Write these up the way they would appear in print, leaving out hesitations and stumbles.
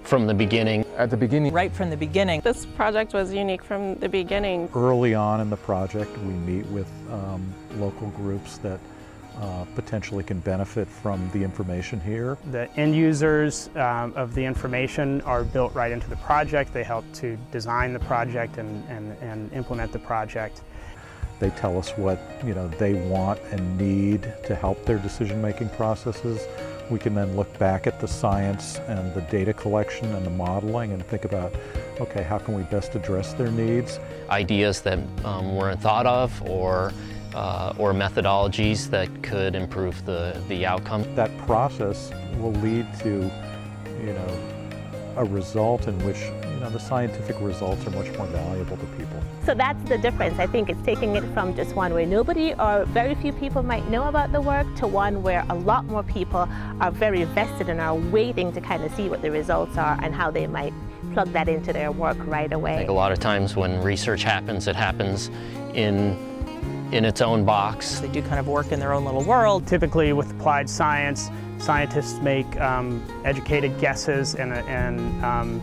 from the beginning. At the beginning, Right from the beginning. This project was unique from the beginning. Early on in the project, we meet with local groups that potentially can benefit from the information here. The end users of the information are built right into the project. They help to design the project and implement the project. They tell us what they want and need to help their decision-making processes. We can then look back at the science and the data collection and the modeling and think about, okay, how can we best address their needs? Ideas that weren't thought of or methodologies that could improve the outcome. That process will lead to a result in which the scientific results are much more valuable to people. So that's the difference. I think it's taking it from just one where nobody or very few people might know about the work to one where a lot more people are very vested and are waiting to kind of see what the results are and how they might plug that into their work right away. I think a lot of times when research happens, it happens in its own box. They do kind of work in their own little world. Typically with applied science, scientists make educated guesses and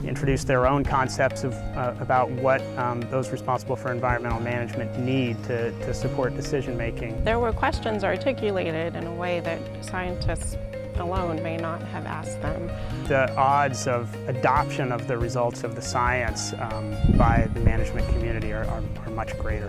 introduce their own concepts about what those responsible for environmental management need to support decision making. There were questions articulated in a way that scientists alone may not have asked them. The odds of adoption of the results of the science by the management community are much greater.